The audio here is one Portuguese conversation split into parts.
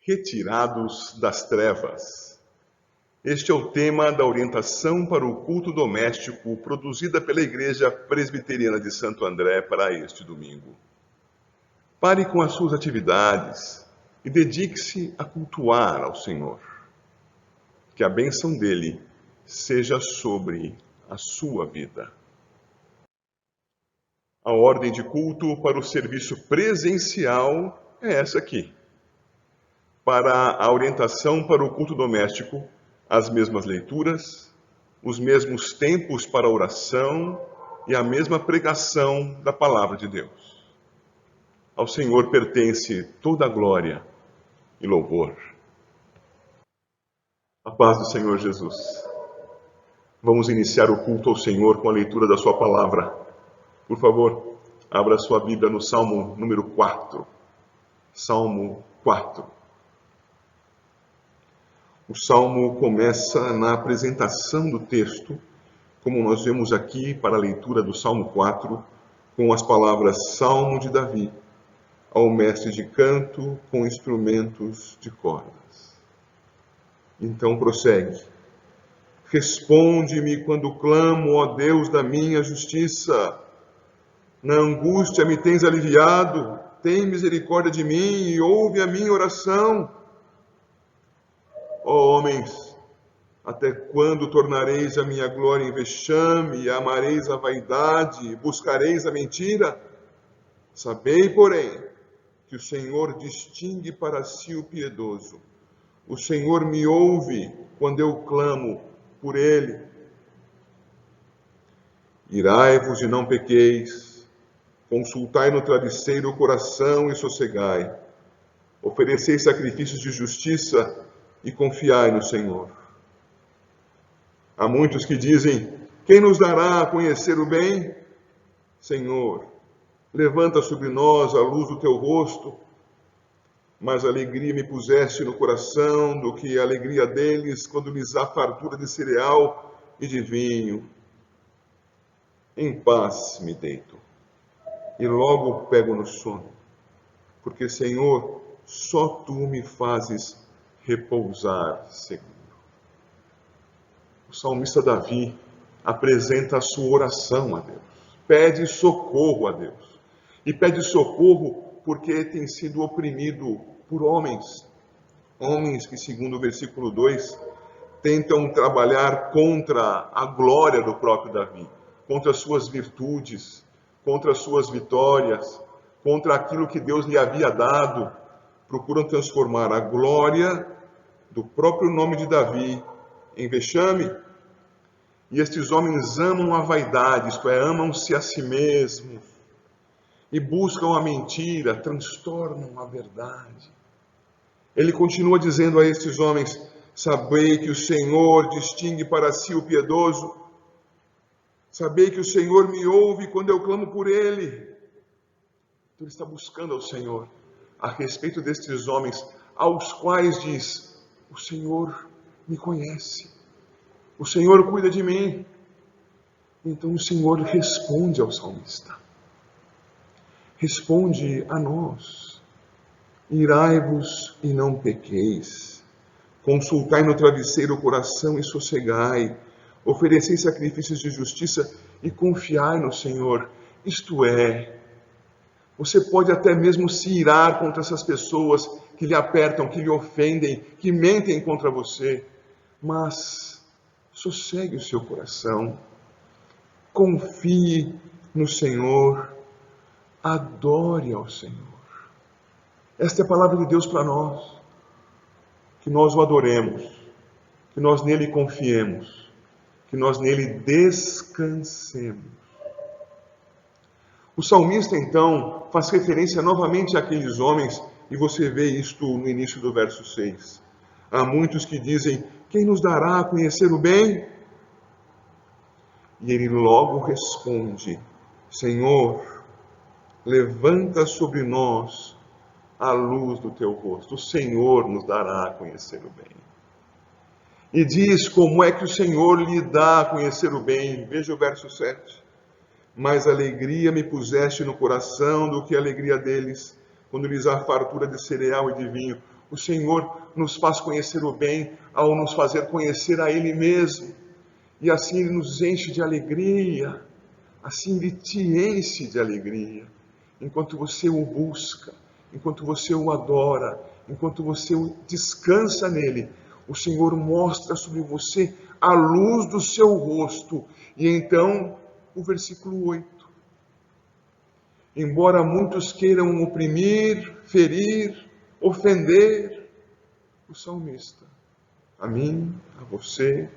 Retirados das trevas. Este é o tema da orientação para o culto doméstico produzida pela Igreja Presbiteriana de Santo André para este domingo. Pare com as suas atividades e dedique-se a cultuar ao Senhor. Que a bênção dele seja sobre a sua vida. A ordem de culto para o serviço presencial é essa aqui. Para a orientação para o culto doméstico, as mesmas leituras, os mesmos tempos para a oração e a mesma pregação da palavra de Deus. Ao Senhor pertence toda a glória e louvor. A paz do Senhor Jesus. Vamos iniciar o culto ao Senhor com a leitura da sua palavra. Por favor, abra sua Bíblia no Salmo número 4. Salmo 4. O Salmo começa na apresentação do texto, como nós vemos aqui para a leitura do Salmo 4, com as palavras Salmo de Davi, ao mestre de canto com instrumentos de cordas. Então prossegue. Responde-me quando clamo, ó Deus da minha justiça. Na angústia me tens aliviado, tem misericórdia de mim e ouve a minha oração. Ó homens, até quando tornareis a minha glória em vexame, e amareis a vaidade, buscareis a mentira? Sabei, porém, que o Senhor distingue para si o piedoso. O Senhor me ouve quando eu clamo por ele. Irai-vos e não pequeis. Consultai no travesseiro o coração e sossegai. Oferecei sacrifícios de justiça e confiai no Senhor. Há muitos que dizem, quem nos dará a conhecer o bem? Senhor, levanta sobre nós a luz do teu rosto. Mais alegria me puseste no coração do que a alegria deles quando lhes há fartura de cereal e de vinho. Em paz me deito e logo pego no sono, porque, Senhor, só tu me fazes repousar seguro. O salmista Davi apresenta a sua oração a Deus, pede socorro a Deus, e pede socorro porque tem sido oprimido por homens que, segundo o versículo 2, tentam trabalhar contra a glória do próprio Davi, contra as suas virtudes, contra as suas vitórias, contra aquilo que Deus lhe havia dado, procuram transformar a glória do próprio nome de Davi em vexame. E estes homens amam a vaidade, isto é, amam-se a si mesmos, e buscam a mentira, transtornam a verdade. Ele continua dizendo a estes homens, sabei que o Senhor distingue para si o piedoso, sabei que o Senhor me ouve quando eu clamo por ele. Então ele está buscando ao Senhor a respeito destes homens, aos quais diz, o Senhor me conhece, o Senhor cuida de mim. Então o Senhor responde ao salmista, responde a nós, irai-vos e não pequeis, consultai no travesseiro o coração e sossegai, oferecei sacrifícios de justiça e confiai no Senhor. Isto é, você pode até mesmo se irar contra essas pessoas que lhe apertam, que lhe ofendem, que mentem contra você, mas sossegue o seu coração, confie no Senhor, adore ao Senhor. Esta é a palavra de Deus para nós, que nós o adoremos, que nós nele confiemos, que nós nele descansemos. O salmista, então, faz referência novamente àqueles homens, e você vê isto no início do verso 6. Há muitos que dizem, quem nos dará a conhecer o bem? E ele logo responde, Senhor, levanta sobre nós a luz do teu rosto. O Senhor nos dará a conhecer o bem. E diz como é que o Senhor lhe dá a conhecer o bem. Veja o verso 7. Mais alegria me puseste no coração do que a alegria deles, quando lhes há fartura de cereal e de vinho. O Senhor nos faz conhecer o bem ao nos fazer conhecer a Ele mesmo. E assim Ele nos enche de alegria, assim Ele te enche de alegria. Enquanto você o busca, enquanto você o adora, enquanto você descansa nele, o Senhor mostra sobre você a luz do seu rosto. E então, o versículo 8. Embora muitos queiram oprimir, ferir, ofender, o salmista, a mim, a você,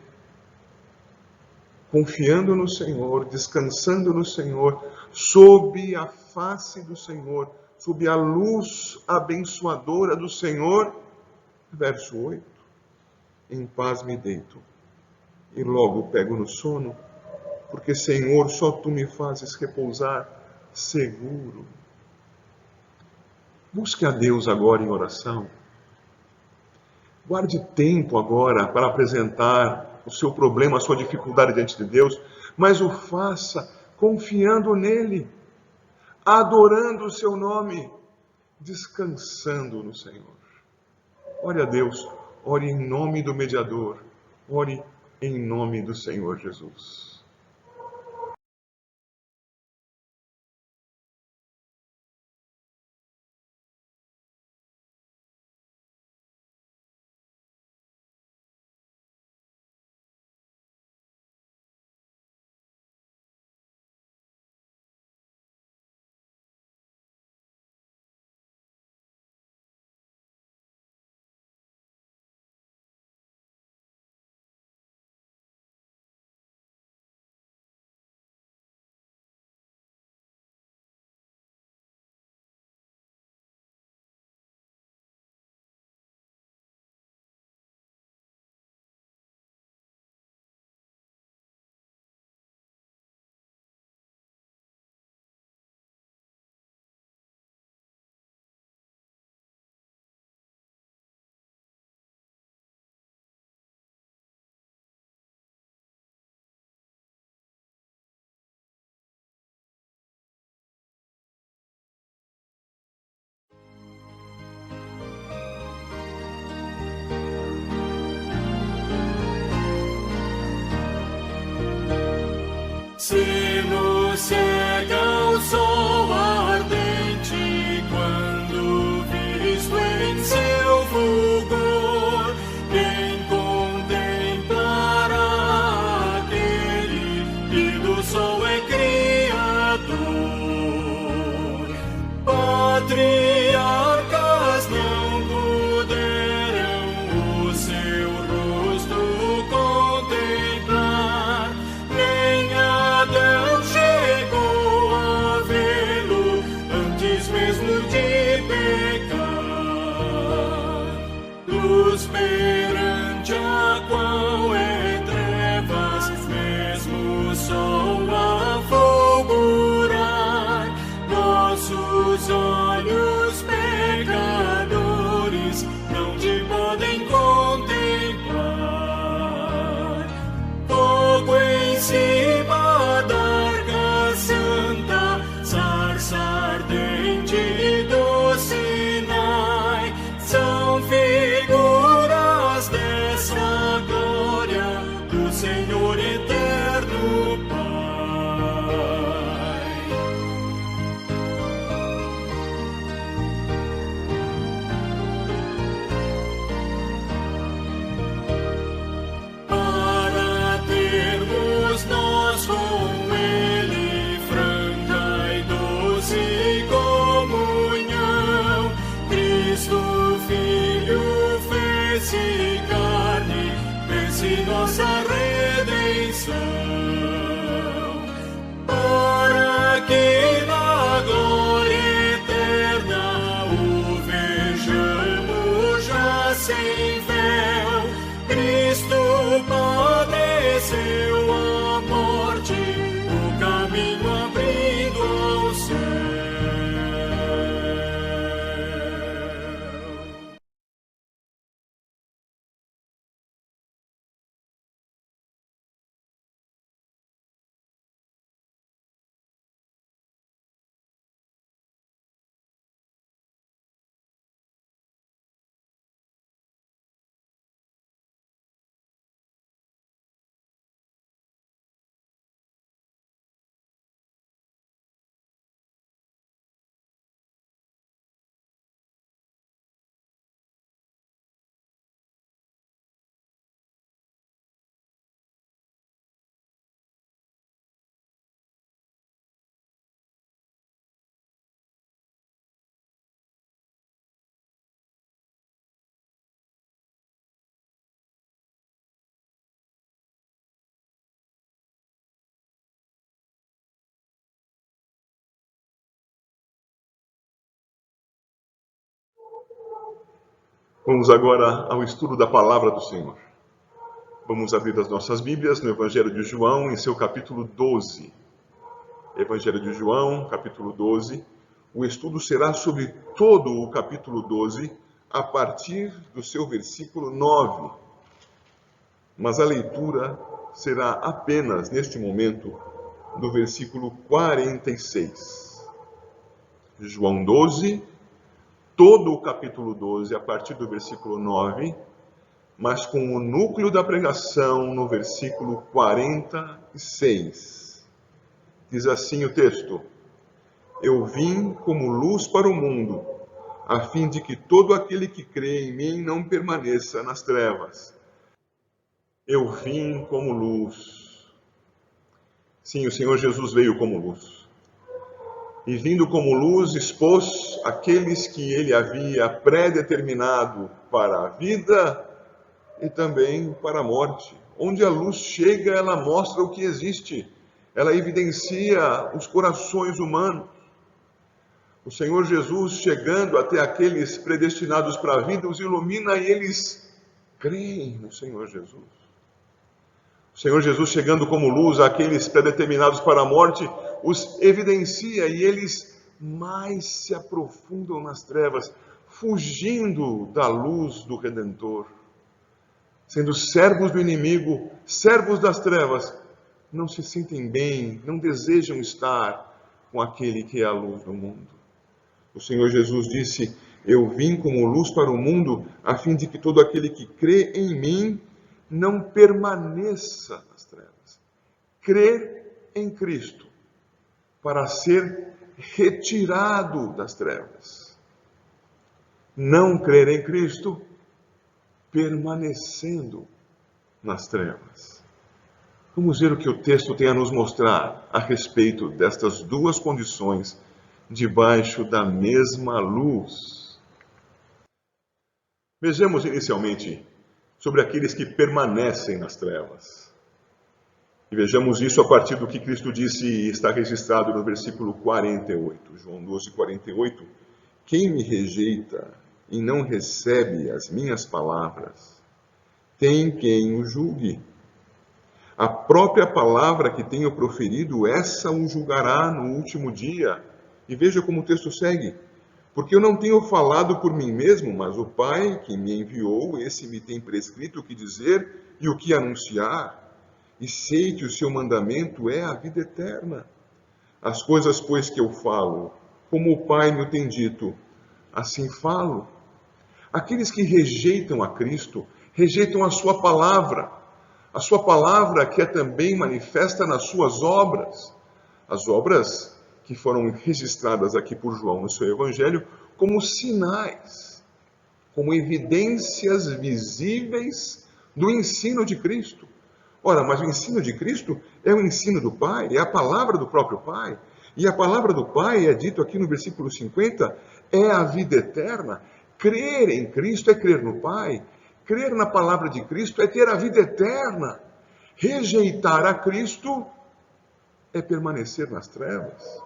confiando no Senhor, descansando no Senhor, sob a face do Senhor, sob a luz abençoadora do Senhor, verso 8, em paz me deito e logo pego no sono, porque, Senhor, só Tu me fazes repousar seguro. Busque a Deus agora em oração. Guarde tempo agora para apresentar o seu problema, a sua dificuldade diante de Deus, mas o faça confiando nele, adorando o seu nome, descansando no Senhor. Ore a Deus, ore em nome do mediador, ore em nome do Senhor Jesus. Se nos cega o sol ardente, quando visto em seu fulgor, quem contemplará aquele que do sol é criador? Patriarcas não puderam o seu rosto contemplar, nem Adão chegou a vê-lo antes mesmo de pecar. Luz perante a qual é trevas, mesmo o sol a fulgurar. Nossos olhos pecadores não te podem contemplar. Fogo em cima da arca santa, sarça ardente do Sinai, são figuras dessa glória do Senhor eterno Pai. Para termos nós com Ele franca e doce comunhão, Cristo Filho fez-se carne, fez-se nossa redenção, para que na glória eterna o vejamos já sem véu. Cristo padeceu a morte, o caminho abrindo ao céu. Vamos agora ao estudo da palavra do Senhor. Vamos abrir as nossas Bíblias no Evangelho de João, em seu capítulo 12. Evangelho de João, capítulo 12. O estudo será sobre todo o capítulo 12, a partir do seu versículo 9. Mas a leitura será apenas, neste momento, do versículo 46. João 12, todo o capítulo 12, a partir do versículo 9, mas com o núcleo da pregação no versículo 46. Diz assim o texto: Eu vim como luz para o mundo, a fim de que todo aquele que crê em mim não permaneça nas trevas. Eu vim como luz. Sim, o Senhor Jesus veio como luz. E vindo como luz, expôs aqueles que ele havia predeterminado para a vida e também para a morte. Onde a luz chega, ela mostra o que existe. Ela evidencia os corações humanos. O Senhor Jesus, chegando até aqueles predestinados para a vida, os ilumina e eles creem no Senhor Jesus. O Senhor Jesus, chegando como luz àqueles predeterminados para a morte, os evidencia e eles mais se aprofundam nas trevas, fugindo da luz do Redentor. Sendo servos do inimigo, servos das trevas, não se sentem bem, não desejam estar com aquele que é a luz do mundo. O Senhor Jesus disse: Eu vim como luz para o mundo, a fim de que todo aquele que crê em mim não permaneça nas trevas. Crer em Cristo para ser retirado das trevas. Não crer em Cristo permanecendo nas trevas. Vamos ver o que o texto tem a nos mostrar a respeito destas duas condições debaixo da mesma luz. Vejamos inicialmente sobre aqueles que permanecem nas trevas. E vejamos isso a partir do que Cristo disse e está registrado no versículo 48. João 12, 48. Quem me rejeita e não recebe as minhas palavras, tem quem o julgue. A própria palavra que tenho proferido, essa o julgará no último dia. E veja como o texto segue. Porque eu não tenho falado por mim mesmo, mas o Pai que me enviou, esse me tem prescrito o que dizer e o que anunciar. E sei que o seu mandamento é a vida eterna. As coisas, pois, que eu falo, como o Pai me tem dito, assim falo. Aqueles que rejeitam a Cristo, rejeitam a sua palavra que é também manifesta nas suas obras. As obras que foram registradas aqui por João no seu Evangelho como sinais, como evidências visíveis do ensino de Cristo. Ora, mas o ensino de Cristo é o ensino do Pai, é a palavra do próprio Pai. E a palavra do Pai, é dito aqui no versículo 50, é a vida eterna. Crer em Cristo é crer no Pai. Crer na palavra de Cristo é ter a vida eterna. Rejeitar a Cristo é permanecer nas trevas.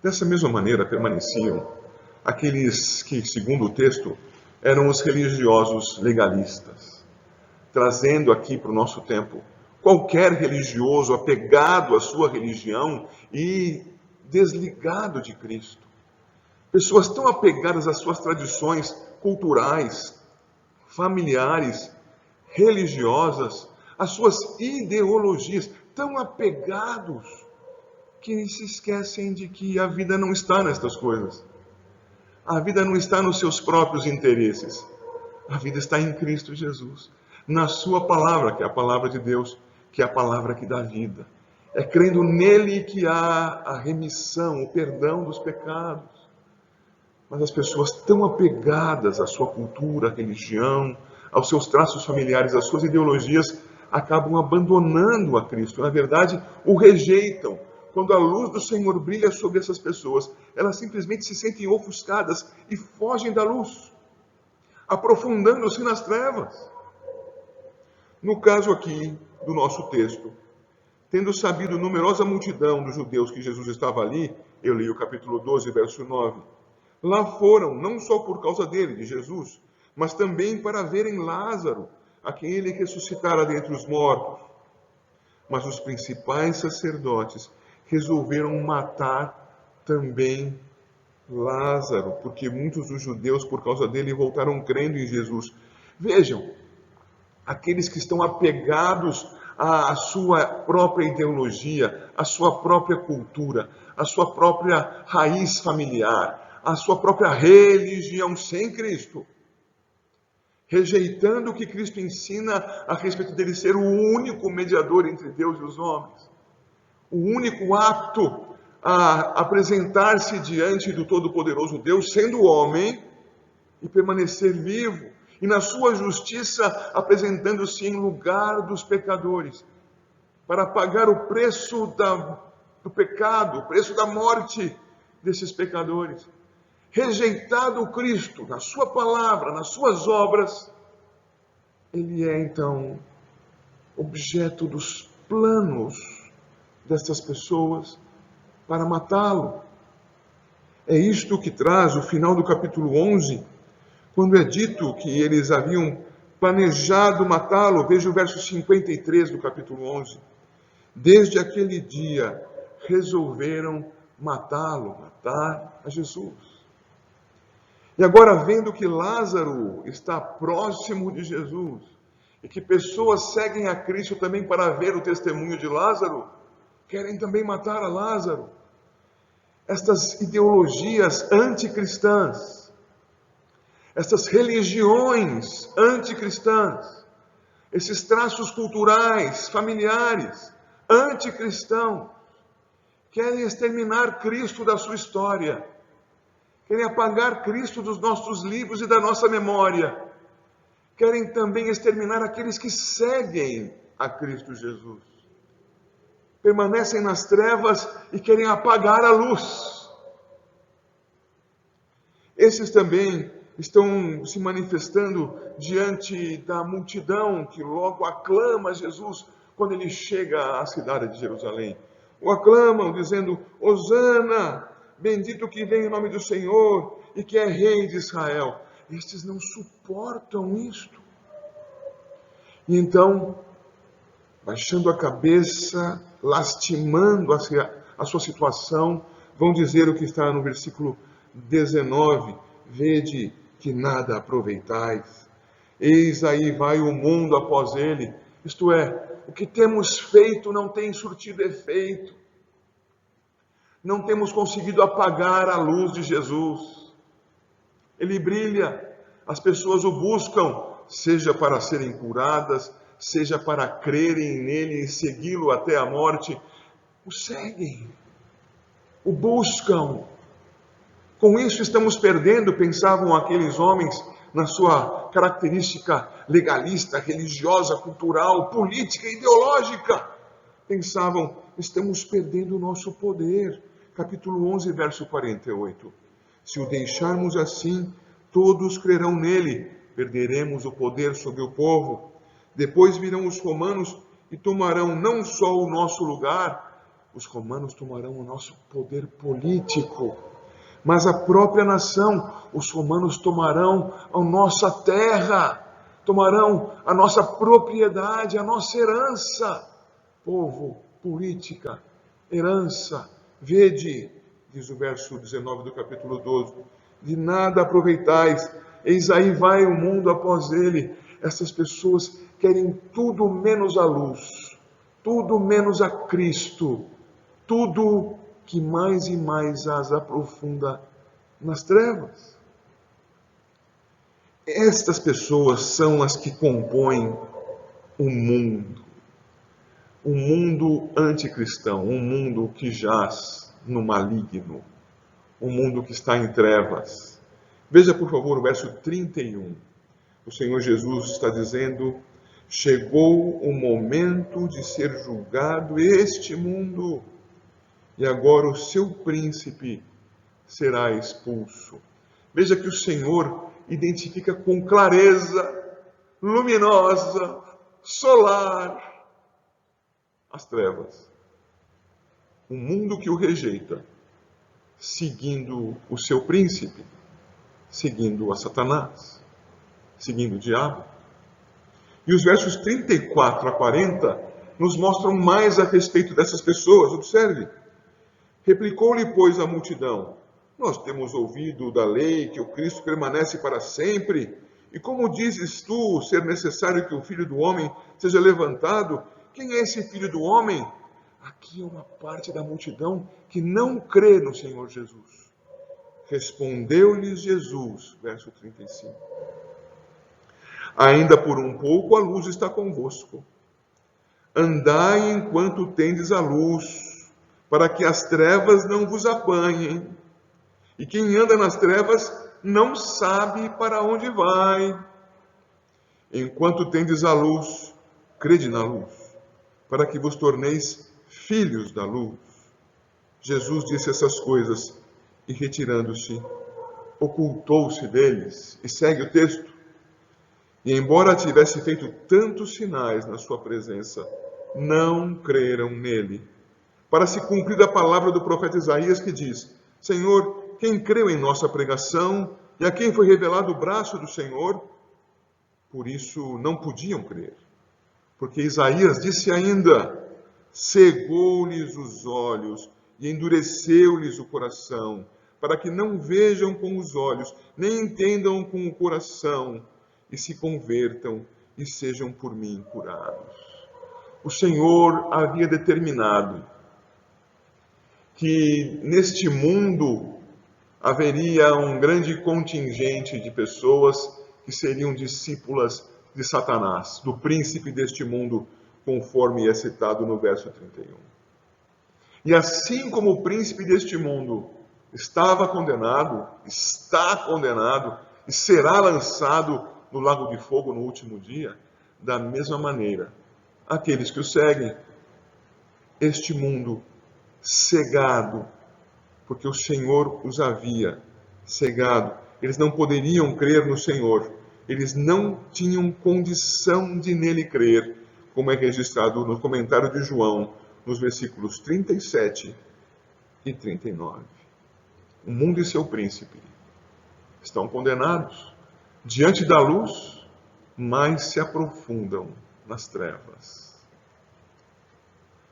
Dessa mesma maneira permaneciam aqueles que, segundo o texto, eram os religiosos legalistas, trazendo aqui para o nosso tempo qualquer religioso apegado à sua religião e desligado de Cristo. Pessoas tão apegadas às suas tradições culturais, familiares, religiosas, às suas ideologias, tão apegados que se esquecem de que a vida não está nestas coisas. A vida não está nos seus próprios interesses. A vida está em Cristo Jesus, na sua palavra, que é a palavra de Deus, que é a palavra que dá vida. É crendo nele que há a remissão, o perdão dos pecados. Mas as pessoas tão apegadas à sua cultura, à religião, aos seus traços familiares, às suas ideologias, acabam abandonando a Cristo. Na verdade, o rejeitam. Quando a luz do Senhor brilha sobre essas pessoas, elas simplesmente se sentem ofuscadas e fogem da luz, aprofundando-se nas trevas. No caso aqui do nosso texto, tendo sabido numerosa multidão dos judeus que Jesus estava ali, eu li o capítulo 12, verso 9, Lá foram, não só por causa dele, de Jesus, mas também para verem Lázaro, a quem ele ressuscitara dentre os mortos. Mas os principais sacerdotes resolveram matar também Lázaro, porque muitos dos judeus, por causa dele, voltaram crendo em Jesus. Vejam, aqueles que estão apegados à sua própria ideologia, à sua própria cultura, à sua própria raiz familiar, à sua própria religião sem Cristo, rejeitando o que Cristo ensina a respeito dele ser o único mediador entre Deus e os homens, o único apto a apresentar-se diante do Todo-Poderoso Deus, sendo homem, e permanecer vivo, e na sua justiça apresentando-se em lugar dos pecadores, para pagar o preço do pecado, o preço da morte desses pecadores. Rejeitado o Cristo, na sua palavra, nas suas obras, ele é então objeto dos planos destas pessoas para matá-lo. É isto que traz o final do capítulo 11, quando é dito que eles haviam planejado matá-lo. Veja o verso 53 do capítulo 11. Desde aquele dia resolveram matá-lo, matar a Jesus. E agora, vendo que Lázaro está próximo de Jesus, e que pessoas seguem a Cristo também para ver o testemunho de Lázaro, querem também matar a Lázaro. Estas ideologias anticristãs, estas religiões anticristãs, esses traços culturais, familiares, anticristãos, querem exterminar Cristo da sua história, querem apagar Cristo dos nossos livros e da nossa memória, querem também exterminar aqueles que seguem a Cristo Jesus, permanecem nas trevas e querem apagar a luz. Esses também estão se manifestando diante da multidão que logo aclama Jesus quando ele chega à cidade de Jerusalém. O aclamam dizendo: Hosana, bendito que vem em nome do Senhor e que é rei de Israel. Estes não suportam isto. E então, baixando a cabeça, lastimando a sua situação, vão dizer o que está no versículo 19: vede que nada aproveitais. Eis aí vai o mundo após ele. Isto é, o que temos feito não tem surtido efeito. Não temos conseguido apagar a luz de Jesus. Ele brilha, as pessoas o buscam, seja para serem curadas, seja para crerem nele e segui-lo até a morte. O seguem, o buscam. Com isso estamos perdendo, pensavam aqueles homens, na sua característica legalista, religiosa, cultural, política, ideológica. Pensavam, estamos perdendo o nosso poder. Capítulo 11, verso 48. Se o deixarmos assim, todos crerão nele, perderemos o poder sobre o povo. Depois virão os romanos e tomarão não só o nosso lugar, os romanos tomarão o nosso poder político, mas a própria nação. Os romanos tomarão a nossa terra, tomarão a nossa propriedade, a nossa herança. Povo, política, herança. Vede, diz o verso 19 do capítulo 12, de nada aproveitais, eis aí vai o mundo após ele. Essas pessoas querem tudo menos a luz, tudo menos a Cristo, tudo que mais e mais as aprofunda nas trevas. Estas pessoas são as que compõem o mundo anticristão, um mundo que jaz no maligno, um mundo que está em trevas. Veja, por favor, o verso 31. O Senhor Jesus está dizendo: chegou o momento de ser julgado este mundo, e agora o seu príncipe será expulso. Veja que o Senhor identifica com clareza, luminosa, solar, as trevas. O mundo que o rejeita seguindo o seu príncipe, seguindo a Satanás, seguindo o diabo. E os versos 34 a 40 nos mostram mais a respeito dessas pessoas. Observe. Replicou-lhe, pois, a multidão: nós temos ouvido da lei que o Cristo permanece para sempre. E como dizes tu ser necessário que o Filho do Homem seja levantado? Quem é esse Filho do Homem? Aqui é uma parte da multidão que não crê no Senhor Jesus. Respondeu-lhes Jesus, verso 35. Ainda por um pouco a luz está convosco. Andai enquanto tendes a luz, para que as trevas não vos apanhem. E quem anda nas trevas não sabe para onde vai. Enquanto tendes a luz, crede na luz, para que vos torneis filhos da luz. Jesus disse essas coisas e, retirando-se, ocultou-se deles. E segue o texto. E embora tivesse feito tantos sinais na sua presença, não creram nele. Para se cumprir a palavra do profeta Isaías, que diz: Senhor, quem creu em nossa pregação e a quem foi revelado o braço do Senhor? Por isso não podiam crer. Porque Isaías disse ainda: cegou-lhes os olhos e endureceu-lhes o coração, para que não vejam com os olhos, nem entendam com o coração, e se convertam e sejam por mim curados. O Senhor havia determinado que neste mundo haveria um grande contingente de pessoas que seriam discípulas de Satanás, do príncipe deste mundo, conforme é citado no verso 31. E assim como o príncipe deste mundo estava condenado, está condenado e será lançado no lago de fogo no último dia, da mesma maneira, aqueles que o seguem, este mundo cegado, porque o Senhor os havia cegado, eles não poderiam crer no Senhor, eles não tinham condição de nele crer, como é registrado no comentário de João, nos versículos 37 e 39. O mundo e seu príncipe estão condenados diante da luz, mas se aprofundam nas trevas.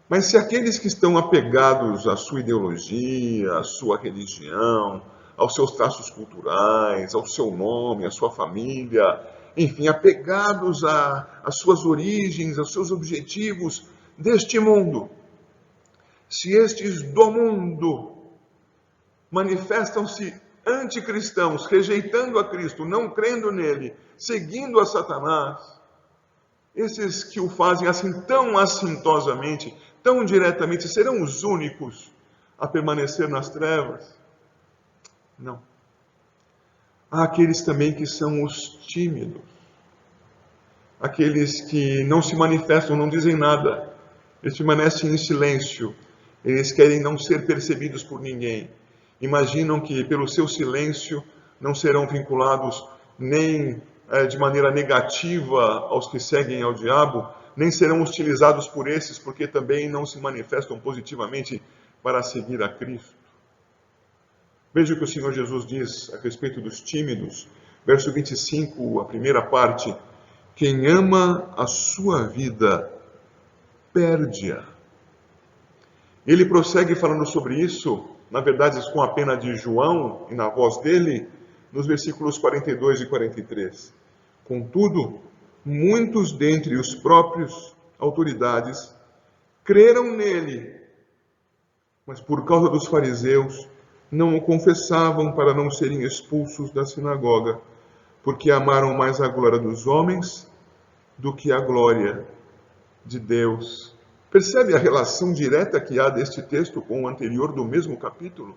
Mas se aqueles que estão apegados à sua ideologia, à sua religião, aos seus traços culturais, ao seu nome, à sua família, enfim, apegados às suas origens, aos seus objetivos deste mundo, se estes do mundo manifestam-se anticristãos, rejeitando a Cristo, não crendo nele, seguindo a Satanás, esses que o fazem assim tão assintosamente, tão diretamente, serão os únicos a permanecer nas trevas? Não. Há aqueles também que são os tímidos, aqueles que não se manifestam, não dizem nada, eles permanecem em silêncio, eles querem não ser percebidos por ninguém. Imaginam que pelo seu silêncio não serão vinculados nem de maneira negativa aos que seguem ao diabo, nem serão hostilizados por esses, porque também não se manifestam positivamente para seguir a Cristo. Veja o que o Senhor Jesus diz a respeito dos tímidos. Verso 25, a primeira parte: quem ama a sua vida, perde-a. Ele prossegue falando sobre isso, na verdade com a pena de João e na voz dele, nos versículos 42 e 43. Contudo, muitos dentre os próprios autoridades creram nele, mas por causa dos fariseus não o confessavam para não serem expulsos da sinagoga, porque amaram mais a glória dos homens do que a glória de Deus. Percebe a relação direta que há deste texto com o anterior do mesmo capítulo?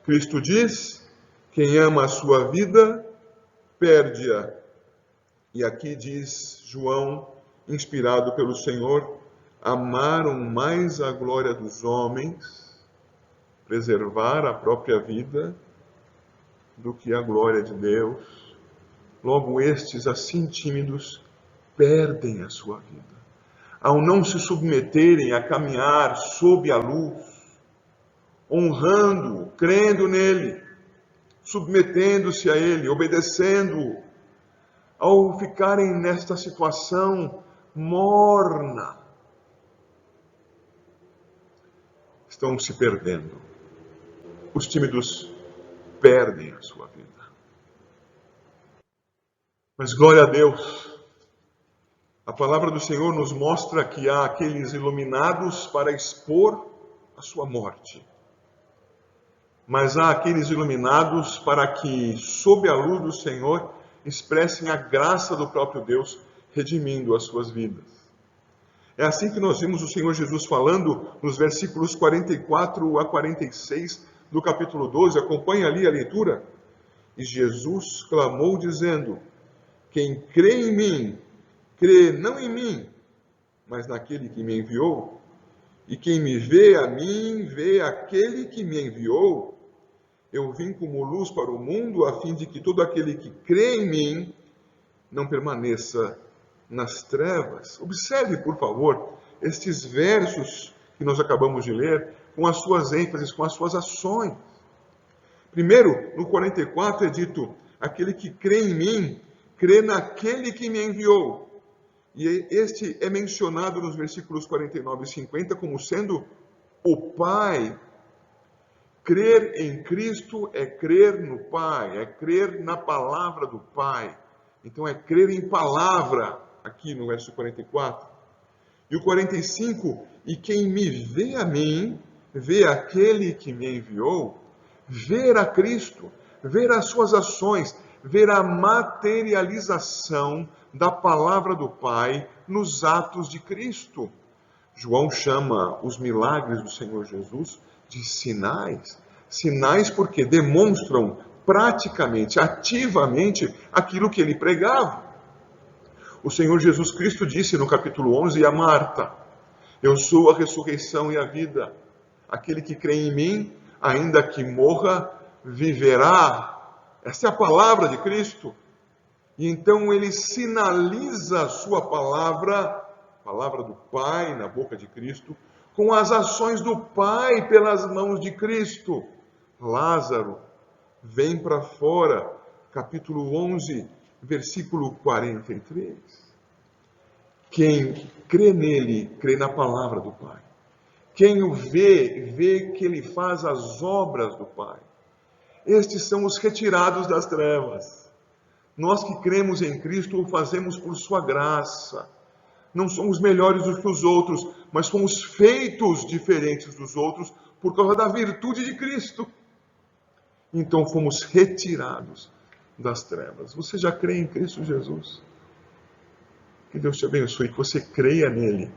Cristo diz: quem ama a sua vida, perde-a. E aqui diz João, inspirado pelo Senhor: amaram mais a glória dos homens, preservar a própria vida, do que a glória de Deus. Logo, estes, assim tímidos, perdem a sua vida. Ao não se submeterem a caminhar sob a luz, honrando, crendo nele, submetendo-se a ele, obedecendo-o, ao ficarem nesta situação morna, estão se perdendo. Os tímidos perdem a sua vida. Mas glória a Deus, a palavra do Senhor nos mostra que há aqueles iluminados para expor a sua morte. Mas há aqueles iluminados para que, sob a luz do Senhor, expressem a graça do próprio Deus, redimindo as suas vidas. É assim que nós vimos o Senhor Jesus falando nos versículos 44 a 46 do capítulo 12. Acompanhe ali a leitura. E Jesus clamou dizendo: quem crê em mim, crê não em mim, mas naquele que me enviou. E quem me vê a mim, vê aquele que me enviou. Eu vim como luz para o mundo, a fim de que todo aquele que crê em mim não permaneça nas trevas. Observe, por favor, estes versos que nós acabamos de ler, com as suas ênfases, com as suas ações. Primeiro, no 44 é dito: aquele que crê em mim, crê naquele que me enviou. E este é mencionado nos versículos 49 e 50 como sendo o Pai. Crer em Cristo é crer no Pai, é crer na palavra do Pai. Então é crer em palavra, aqui no verso 44. E o 45, e quem me vê a mim, vê aquele que me enviou. Ver a Cristo, ver as suas ações, ver a materialização da palavra do Pai nos atos de Cristo. João chama os milagres do Senhor Jesus de sinais. Sinais porque demonstram praticamente, ativamente, aquilo que ele pregava. O Senhor Jesus Cristo disse no capítulo 11 a Marta: eu sou a ressurreição e a vida. Aquele que crê em mim, ainda que morra, viverá. Essa é a palavra de Cristo. E então ele sinaliza a sua palavra do Pai na boca de Cristo, com as ações do Pai pelas mãos de Cristo. Lázaro, vem para fora, capítulo 11, versículo 43. Quem crê nele, crê na palavra do Pai. Quem o vê, vê que ele faz as obras do Pai. Estes são os retirados das trevas. Nós que cremos em Cristo o fazemos por sua graça. Não somos melhores do que os outros, mas fomos feitos diferentes dos outros por causa da virtude de Cristo. Então fomos retirados das trevas. Você já crê em Cristo Jesus? Que Deus te abençoe, que você creia nele,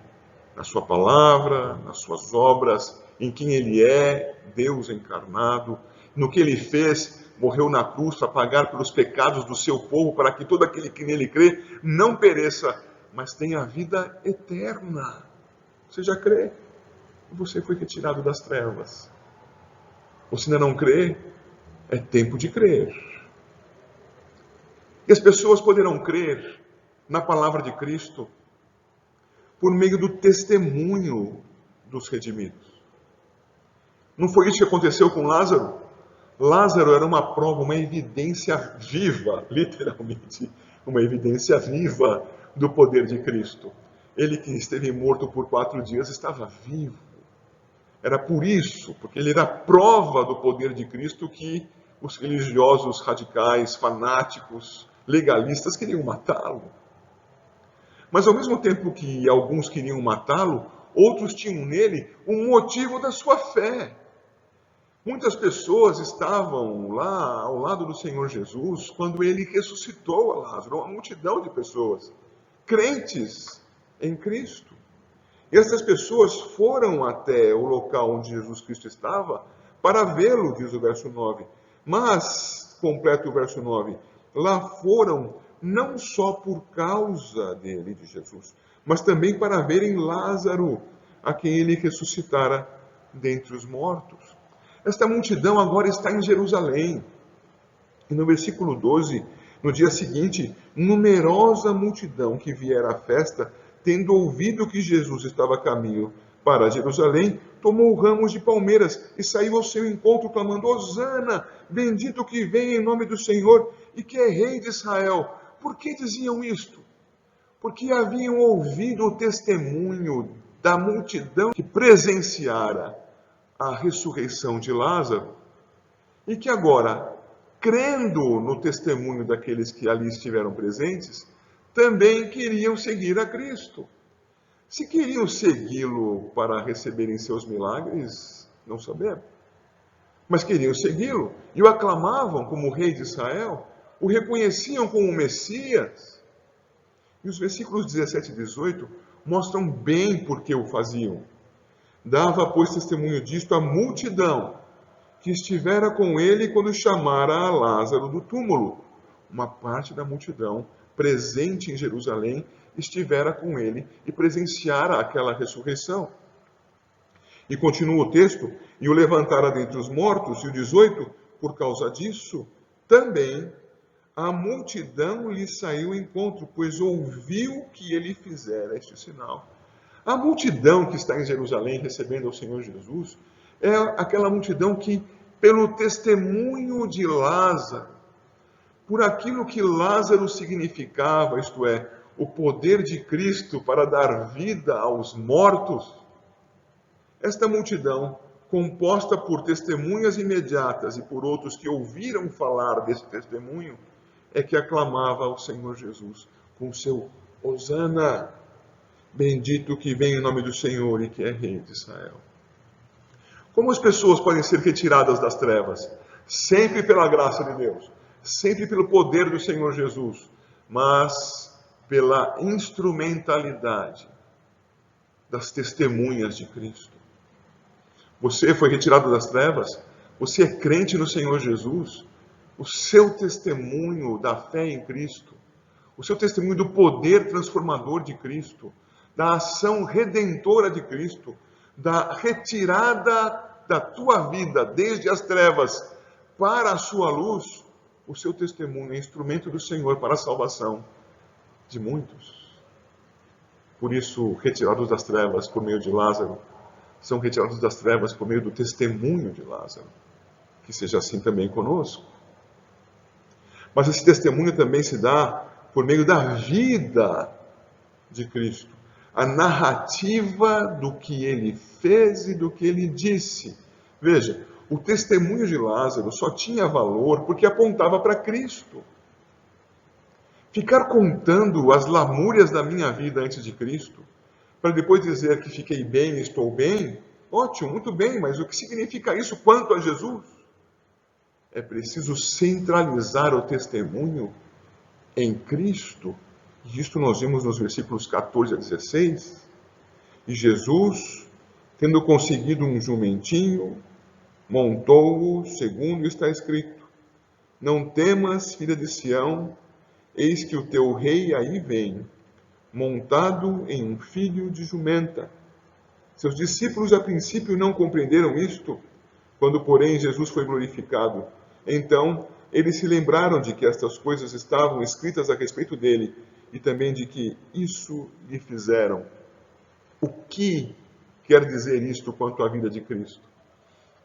na sua palavra, nas suas obras, em quem ele é, Deus encarnado, no que ele fez, morreu na cruz para pagar pelos pecados do seu povo, para que todo aquele que nele crê não pereça, mas tenha a vida eterna. Você já crê? Você foi retirado das trevas. Você ainda não crê? É tempo de crer. E as pessoas poderão crer na palavra de Cristo por meio do testemunho dos redimidos. Não foi isso que aconteceu com Lázaro? Lázaro era uma prova, uma evidência viva, literalmente, uma evidência viva do poder de Cristo. Ele que esteve morto por 4 dias estava vivo. Era por isso, porque ele era prova do poder de Cristo, que os religiosos radicais, fanáticos, legalistas queriam matá-lo. Mas ao mesmo tempo que alguns queriam matá-lo, outros tinham nele um motivo da sua fé. Muitas pessoas estavam lá ao lado do Senhor Jesus quando ele ressuscitou a Lázaro, uma multidão de pessoas, crentes em Cristo. E essas pessoas foram até o local onde Jesus Cristo estava para vê-lo, diz o verso 9. Mas, completa o verso 9, lá foram não só por causa dele, de Jesus, mas também para verem Lázaro, a quem ele ressuscitara dentre os mortos. Esta multidão agora está em Jerusalém. E no versículo 12, no dia seguinte, numerosa multidão que viera à festa, tendo ouvido que Jesus estava a caminho para Jerusalém, tomou ramos de palmeiras e saiu ao seu encontro, clamando: Hosana, bendito que vem em nome do Senhor e que é rei de Israel. Por que diziam isto? Porque haviam ouvido o testemunho da multidão que presenciara a ressurreição de Lázaro e que agora, crendo no testemunho daqueles que ali estiveram presentes, também queriam seguir a Cristo. Se queriam segui-lo para receberem seus milagres, não sabemos. Mas queriam segui-lo e o aclamavam como rei de Israel, o reconheciam como Messias. E os versículos 17 e 18 mostram bem por que o faziam. Dava, pois, testemunho disto a multidão que estivera com ele quando chamara a Lázaro do túmulo. Uma parte da multidão presente em Jerusalém estivera com ele e presenciara aquela ressurreição. E continua o texto: e o levantara dentre os mortos. E o 18, por causa disso, também a multidão lhe saiu ao encontro, pois ouviu que ele fizera este sinal. A multidão que está em Jerusalém recebendo ao Senhor Jesus é aquela multidão que, pelo testemunho de Lázaro, por aquilo que Lázaro significava, isto é, o poder de Cristo para dar vida aos mortos, esta multidão, composta por testemunhas imediatas e por outros que ouviram falar desse testemunho, é que aclamava ao Senhor Jesus com seu Hosana, bendito que vem em nome do Senhor e que é rei de Israel. Como as pessoas podem ser retiradas das trevas? Sempre pela graça de Deus, sempre pelo poder do Senhor Jesus, mas pela instrumentalidade das testemunhas de Cristo. Você foi retirado das trevas, você é crente no Senhor Jesus, o seu testemunho da fé em Cristo, o seu testemunho do poder transformador de Cristo, da ação redentora de Cristo, da retirada da tua vida desde as trevas para a sua luz, o seu testemunho é instrumento do Senhor para a salvação de muitos. Por isso, retirados das trevas por meio de Lázaro, são retirados das trevas por meio do testemunho de Lázaro. Que seja assim também conosco. Mas esse testemunho também se dá por meio da vida de Cristo. A narrativa do que ele fez e do que ele disse. Veja, o testemunho de Lázaro só tinha valor porque apontava para Cristo. Ficar contando as lamúrias da minha vida antes de Cristo, para depois dizer que fiquei bem, estou bem, ótimo, muito bem, mas o que significa isso quanto a Jesus? É preciso centralizar o testemunho em Cristo. E isto nós vimos nos versículos 14 a 16. E Jesus, tendo conseguido um jumentinho, montou-o, segundo está escrito: Não temas, filha de Sião, eis que o teu rei aí vem, montado em um filho de jumenta. Seus discípulos a princípio não compreenderam isto, quando porém Jesus foi glorificado. Então eles se lembraram de que estas coisas estavam escritas a respeito dele e também de que isso lhe fizeram. O que quer dizer isto quanto à vida de Cristo?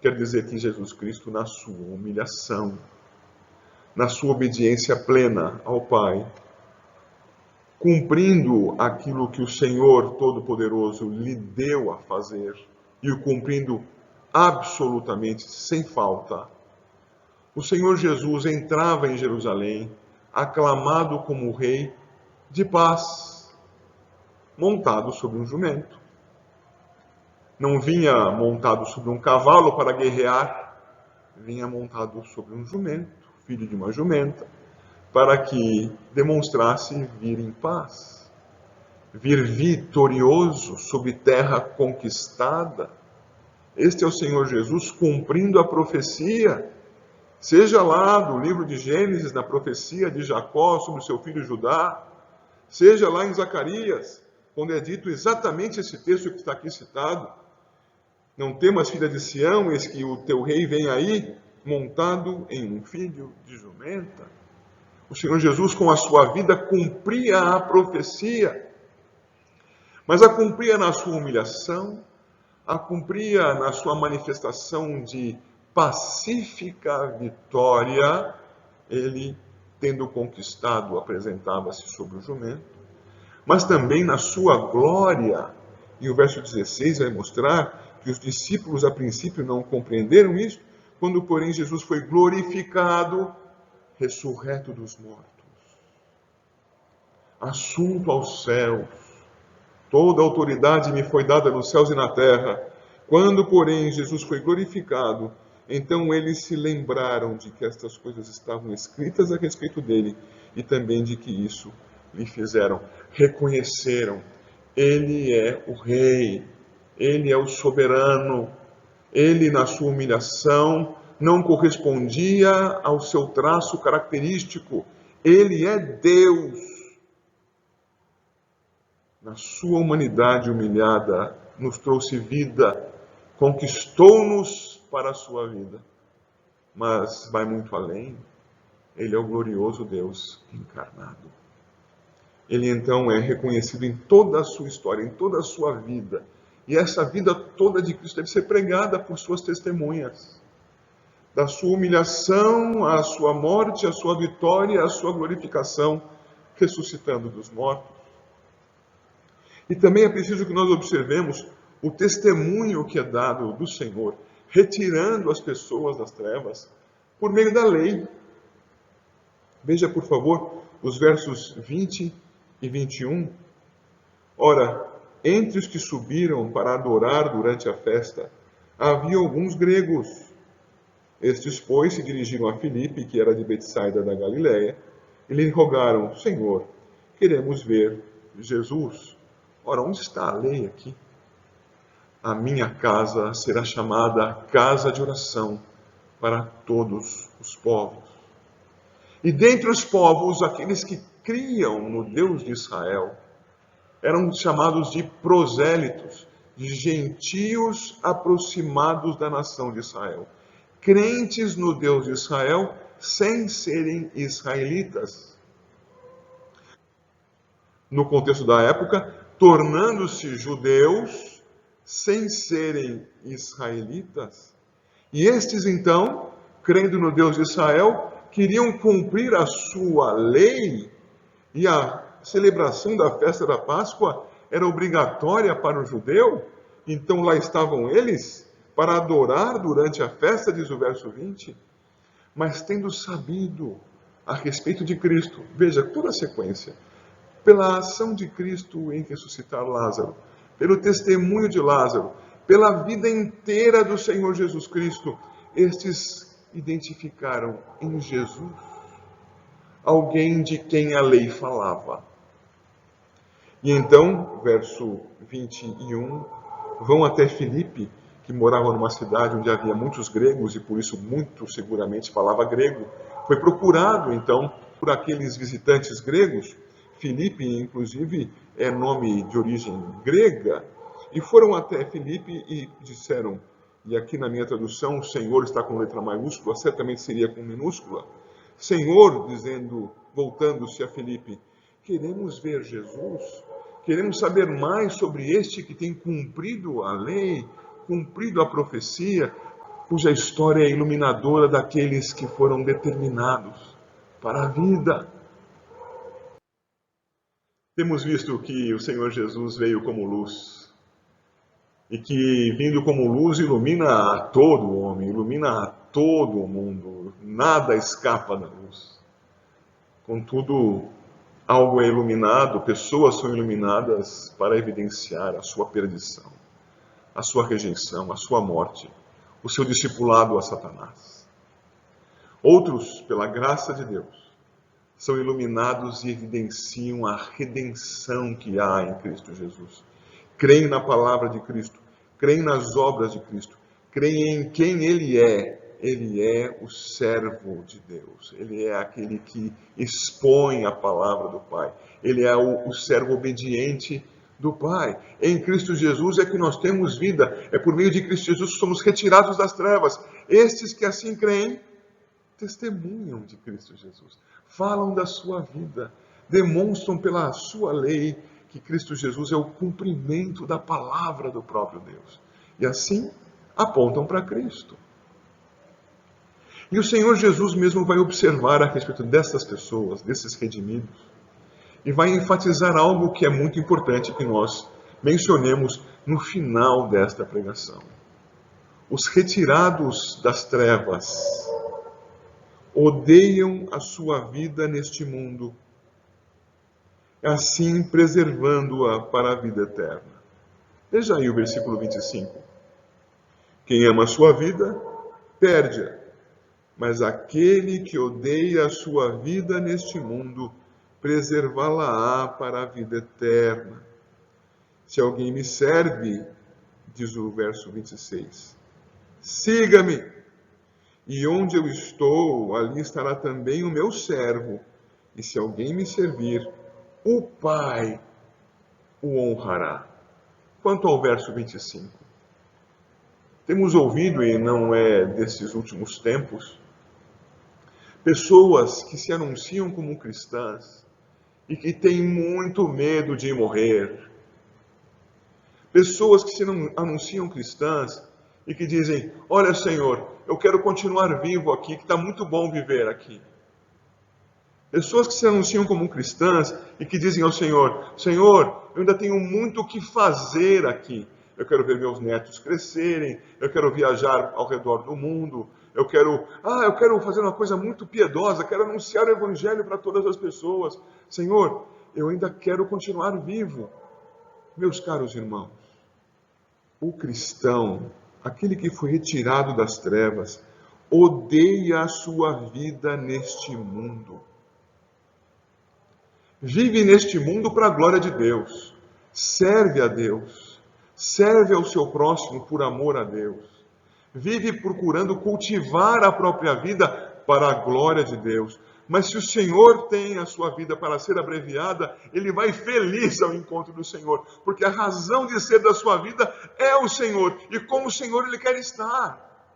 Quer dizer que Jesus Cristo, na sua humilhação, na sua obediência plena ao Pai, cumprindo aquilo que o Senhor Todo-Poderoso lhe deu a fazer, e o cumprindo absolutamente sem falta, o Senhor Jesus entrava em Jerusalém, aclamado como rei de paz, montado sobre um jumento. Não vinha montado sobre um cavalo para guerrear, vinha montado sobre um jumento, filho de uma jumenta, para que demonstrasse vir em paz, vir vitorioso sobre terra conquistada. Este é o Senhor Jesus cumprindo a profecia, seja lá do livro de Gênesis, na profecia de Jacó sobre o seu filho Judá, seja lá em Zacarias, quando é dito exatamente esse texto que está aqui citado: Não temas, filha de Sião, eis que o teu rei vem aí, montado em um filho de jumenta. O Senhor Jesus, com a sua vida, cumpria a profecia, mas a cumpria na sua humilhação, a cumpria na sua manifestação de pacífica vitória. Ele, tendo conquistado, apresentava-se sobre o jumento, mas também na sua glória. E o verso 16 vai mostrar que os discípulos a princípio não compreenderam isso, quando porém Jesus foi glorificado, ressurreto dos mortos, assunto aos céus. Toda a autoridade me foi dada nos céus e na terra. Quando porém Jesus foi glorificado, então eles se lembraram de que estas coisas estavam escritas a respeito dele e também de que isso lhe fizeram. Reconheceram, ele é o rei, ele é o soberano, ele na sua humilhação não correspondia ao seu traço característico, ele é Deus. Na sua humanidade humilhada, nos trouxe vida, conquistou-nos para a sua vida. Mas vai muito além, ele é o glorioso Deus encarnado. Ele então é reconhecido em toda a sua história, em toda a sua vida. E essa vida toda de Cristo deve ser pregada por suas testemunhas. Da sua humilhação, à sua morte, à sua vitória, à sua glorificação, ressuscitando dos mortos. E também é preciso que nós observemos o testemunho que é dado do Senhor, retirando as pessoas das trevas por meio da lei. Veja, por favor, os versos 20 e 21. Ora, entre os que subiram para adorar durante a festa, havia alguns gregos. Estes, pois, se dirigiram a Filipe, que era de Betsaida da Galiléia, e lhe rogaram: Senhor, queremos ver Jesus. Ora, onde está a lei aqui? A minha casa será chamada casa de oração para todos os povos. E dentre os povos, aqueles que criam no Deus de Israel, eram chamados de prosélitos, de gentios aproximados da nação de Israel. Crentes no Deus de Israel, sem serem israelitas. No contexto da época, tornando-se judeus, sem serem israelitas. E estes, então, crendo no Deus de Israel, queriam cumprir a sua lei, e a celebração da festa da Páscoa era obrigatória para o judeu. Então lá estavam eles para adorar durante a festa, diz o verso 20. Mas tendo sabido a respeito de Cristo, veja toda a sequência, pela ação de Cristo em ressuscitar Lázaro, pelo testemunho de Lázaro, pela vida inteira do Senhor Jesus Cristo, estes identificaram em Jesus alguém de quem a lei falava. E então, verso 21, vão até Filipe, que morava numa cidade onde havia muitos gregos e por isso muito seguramente falava grego. Foi procurado então por aqueles visitantes gregos. Filipe, inclusive, é nome de origem grega. E foram até Filipe e disseram, e aqui na minha tradução, o Senhor está com letra maiúscula, certamente seria com minúscula. Senhor, dizendo, voltando-se a Filipe, queremos ver Jesus, queremos saber mais sobre este que tem cumprido a lei, cumprido a profecia, cuja história é iluminadora daqueles que foram determinados para a vida. Temos visto que o Senhor Jesus veio como luz, e que, vindo como luz, ilumina a todo o homem, ilumina a todo o mundo, nada escapa da luz. Contudo, algo é iluminado, pessoas são iluminadas para evidenciar a sua perdição, a sua rejeição, a sua morte, o seu discipulado a Satanás. Outros, pela graça de Deus, são iluminados e evidenciam a redenção que há em Cristo Jesus. Creem na palavra de Cristo, creem nas obras de Cristo, creem em quem Ele é. Ele é o servo de Deus, Ele é aquele que expõe a palavra do Pai, Ele é o servo obediente do Pai. Em Cristo Jesus é que nós temos vida, é por meio de Cristo Jesus que somos retirados das trevas. Estes que assim creem, testemunham de Cristo Jesus, falam da sua vida, demonstram pela sua lei que Cristo Jesus é o cumprimento da palavra do próprio Deus. e assim apontam para Cristo. E o Senhor Jesus mesmo vai observar a respeito dessas pessoas, desses redimidos, e vai enfatizar algo que é muito importante que nós mencionemos no final desta pregação. Os retirados das trevas odeiam a sua vida neste mundo, assim preservando-a para a vida eterna. Veja aí o versículo 25. Quem ama a sua vida, perde-a, mas aquele que odeia a sua vida neste mundo, preservá-la-á para a vida eterna. Se alguém me serve, diz o verso 26, siga-me, e onde eu estou, ali estará também o meu servo, e se alguém me servir, o Pai o honrará. Quanto ao verso 25, temos ouvido, e não é desses últimos tempos, pessoas que se anunciam como cristãs e que têm muito medo de morrer. Pessoas que se anunciam cristãs e que dizem, olha Senhor, eu quero continuar vivo aqui, que está muito bom viver aqui. Pessoas que se anunciam como cristãs e que dizem ao Senhor, Senhor, eu ainda tenho muito o que fazer aqui. Eu quero ver meus netos crescerem, eu quero viajar ao redor do mundo, eu quero fazer uma coisa muito piedosa, quero anunciar o Evangelho para todas as pessoas. Senhor, eu ainda quero continuar vivo. Meus caros irmãos, o cristão, aquele que foi retirado das trevas, odeia a sua vida neste mundo. Vive neste mundo para a glória de Deus, serve a Deus, serve ao seu próximo por amor a Deus, vive procurando cultivar a própria vida para a glória de Deus. Mas se o Senhor tem a sua vida para ser abreviada, ele vai feliz ao encontro do Senhor, porque a razão de ser da sua vida é o Senhor, e com o Senhor ele quer estar.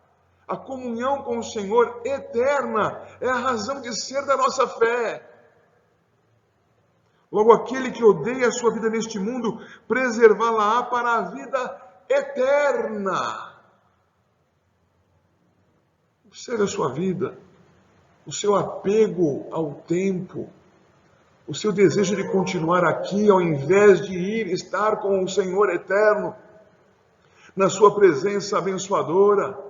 A comunhão com o Senhor eterna é a razão de ser da nossa fé. Logo, aquele que odeia a sua vida neste mundo, preservá-la-á para a vida eterna. Observe a sua vida, o seu apego ao tempo, o seu desejo de continuar aqui, ao invés de ir estar com o Senhor eterno, na sua presença abençoadora.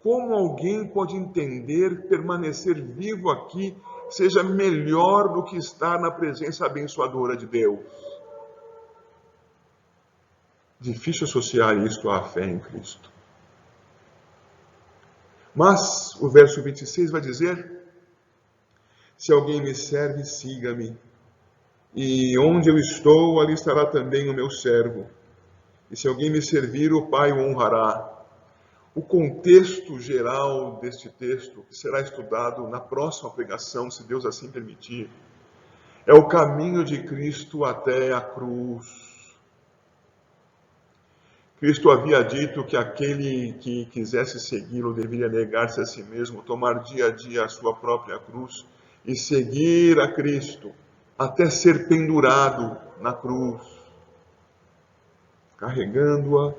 Como alguém pode entender permanecer vivo aqui seja melhor do que estar na presença abençoadora de Deus? Difícil associar isto à fé em Cristo. Mas o verso 26 vai dizer, se alguém me serve, siga-me, e onde eu estou, ali estará também o meu servo, e se alguém me servir, o Pai o honrará. O contexto geral deste texto, que será estudado na próxima pregação, se Deus assim permitir, é o caminho de Cristo até a cruz. Cristo havia dito que aquele que quisesse segui-lo deveria negar-se a si mesmo, tomar dia a dia a sua própria cruz e seguir a Cristo até ser pendurado na cruz, carregando-a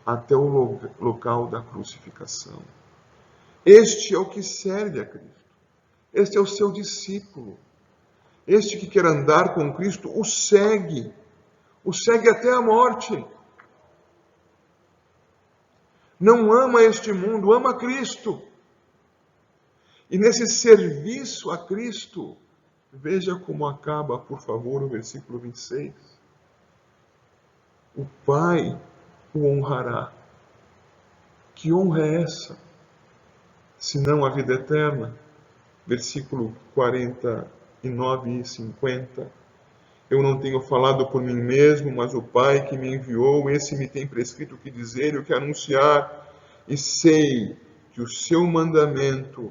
até o local da crucificação. Este é o que serve a Cristo. Este é o seu discípulo. Este que quer andar com Cristo o segue até a morte. Não ama este mundo, ama Cristo. E nesse serviço a Cristo, veja como acaba, por favor, o versículo 26. O Pai o honrará. Que honra é essa? Senão a vida eterna. Versículo 49 e 50. Eu não tenho falado por mim mesmo, mas o Pai que me enviou, esse me tem prescrito o que dizer e o que anunciar. E sei que o seu mandamento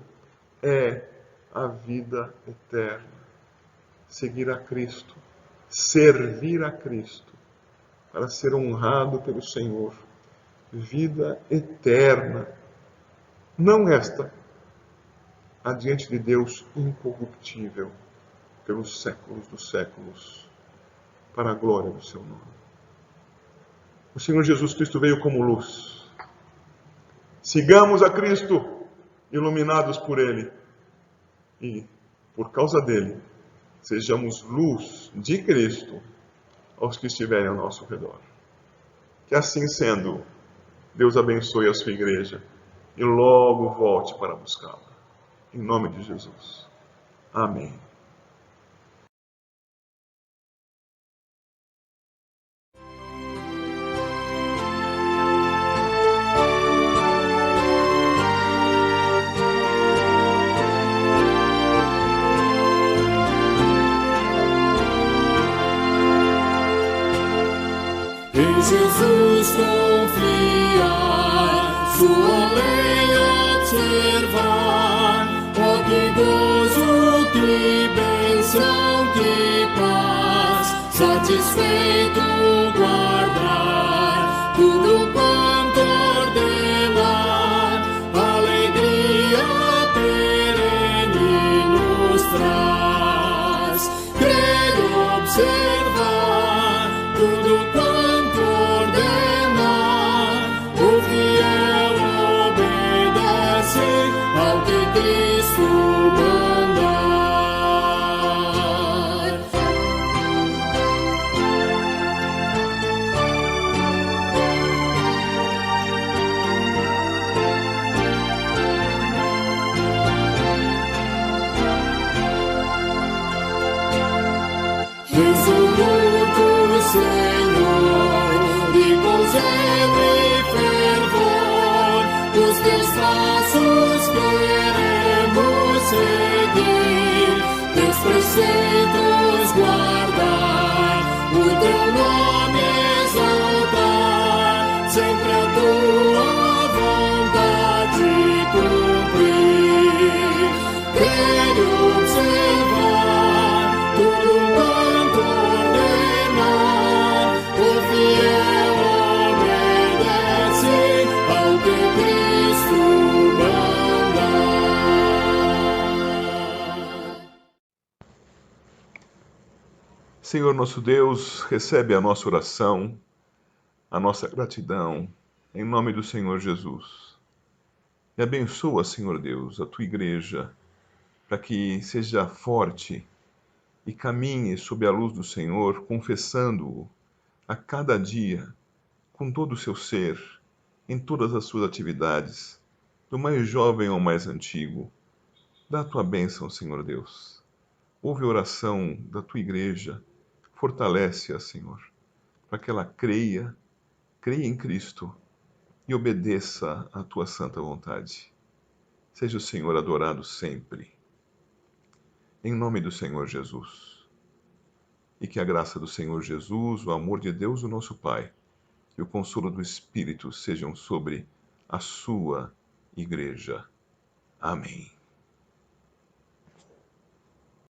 é a vida eterna. Seguir a Cristo, servir a Cristo, para ser honrado pelo Senhor. Vida eterna. Não esta, adiante de Deus incorruptível, pelos séculos dos séculos, para a glória do seu nome. O Senhor Jesus Cristo veio como luz. Sigamos a Cristo, iluminados por Ele. E, por causa dele, sejamos luz de Cristo aos que estiverem ao nosso redor. Que assim sendo, Deus abençoe a sua igreja e logo volte para buscá-la. Em nome de Jesus. Amém. Em Jesus confiar, sua lei observar, oh que gozo, que bênção, que paz, satisfeito guardar tudo quanto ordenar, alegria perene nos traz. Creio observar tudo quanto ordenar, o fiel obedece ao que Cristo mandar. Resoluto, Senhor, e com zelo e fervor, os teus passos queremos seguir, teus preceitos guardar, o teu nome exaltar, sempre a tua vontade cumprir. Quero observar tudo quanto ordenar, o fiel obedece ao que Cristo mandar. Senhor nosso Deus, recebe a nossa oração, a nossa gratidão, em nome do Senhor Jesus. E abençoa, Senhor Deus, a tua igreja, para que seja forte e caminhe sob a luz do Senhor, confessando-o a cada dia, com todo o seu ser, em todas as suas atividades, do mais jovem ao mais antigo. Dá a tua bênção, Senhor Deus. Ouve a oração da tua igreja, fortalece-a, Senhor, para que ela creia em Cristo e obedeça à tua santa vontade. Seja o Senhor adorado sempre. Em nome do Senhor Jesus. E que a graça do Senhor Jesus, o amor de Deus, o nosso Pai, e o consolo do Espírito sejam sobre a sua igreja. Amém.